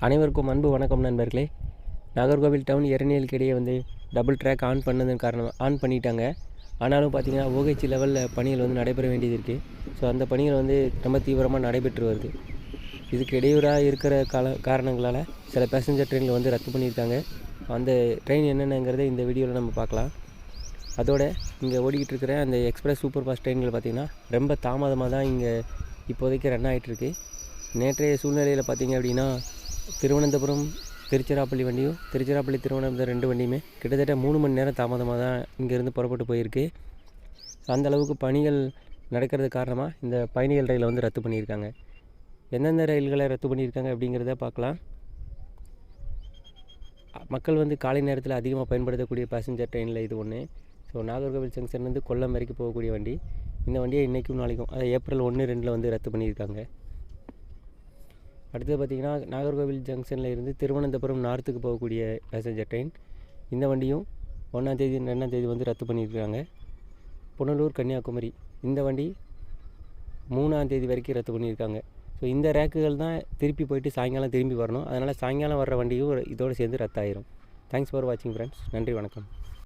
அனைவருக்கும் அன்பு வணக்கம் நண்பர்களே. நாகர்கோவில் டவுன் எரணியலுக்கு இடையே டபுள் ட்ராக் ஆன் பண்ணிட்டாங்க. ஆனாலும் பார்த்திங்கன்னா OHC லெவலில் பணிகள் நடைபெற வேண்டியது இருக்குது. ஸோ அந்த பணிகள் ரொம்ப தீவிரமாக நடைபெற்று வருது. இதுக்கு இடையூறாக இருக்கிற காரணங்களால் சில பேசஞ்சர் ட்ரெயினில் ரத்து பண்ணியிருக்காங்க. அந்த ட்ரெயின் என்னென்னங்கிறத இந்த வீடியோவில் நம்ம பார்க்கலாம். அதோட இங்கே ஓடிக்கிட்டு இருக்கிற அந்த எக்ஸ்பிரஸ் சூப்பர் ஃபாஸ்ட் ட்ரெயின்கள் பார்த்திங்கன்னா ரொம்ப தாமதமாக தான் இங்கே இப்போதைக்கு ரன் ஆகிட்டுருக்கு. நேற்றைய சூழ்நிலையில் பார்த்திங்க அப்படின்னா திருவனந்தபுரம் திருச்சிராப்பள்ளி வண்டியும் திருச்சிராப்பள்ளி திருவனந்தபுரம் 2 வண்டியுமே கிட்டத்தட்ட 3 மணி நேரம் தாமதமாக தான் இங்கேருந்து புறப்பட்டு போயிருக்கு. அந்தளவுக்கு பணிகள் நடக்கிறது காரணமாக இந்த பயணிகள் ரயிலை ரத்து பண்ணியிருக்காங்க. எந்தெந்த ரயில்களை ரத்து பண்ணியிருக்காங்க அப்படிங்கிறத பார்க்கலாம். மக்கள் காலை நேரத்தில் அதிகமாக பயன்படுத்தக்கூடிய பேசஞ்சர் ட்ரெயினில் இது ஒன்று. ஸோ நாகர்கோவில் ஜங்ஷன்லேருந்து கொல்லம் வரைக்கும் போகக்கூடிய வண்டி. இந்த வண்டியை இன்றைக்கும் நாளைக்கும் அதாவது April 1, 2 ரத்து பண்ணியிருக்காங்க. அடுத்தது பார்த்திங்கன்னா நாகர்கோவில் ஜங்ஷனில் இருந்து திருவனந்தபுரம் நார்த்துக்கு போகக்கூடிய பேசஞ்சர் ட்ரெயின். இந்த வண்டியும் 1ஆம் தேதி 2ஆம் தேதி ரத்து பண்ணியிருக்காங்க. புனலூர் கன்னியாகுமரி இந்த வண்டி 3ஆம் தேதி வரைக்கும் ரத்து பண்ணியிருக்காங்க. ஸோ இந்த ரேக்குகள் தான் திருப்பி போயிட்டு சாயங்காலம் திரும்பி வரணும். அதனால் சாயங்காலம் வர்ற வண்டியும் இதோடு சேர்ந்து ரத்தாயிரும். தேங்க்ஸ் ஃபார் வாட்சிங் ஃப்ரெண்ட்ஸ். நன்றி, வணக்கம்.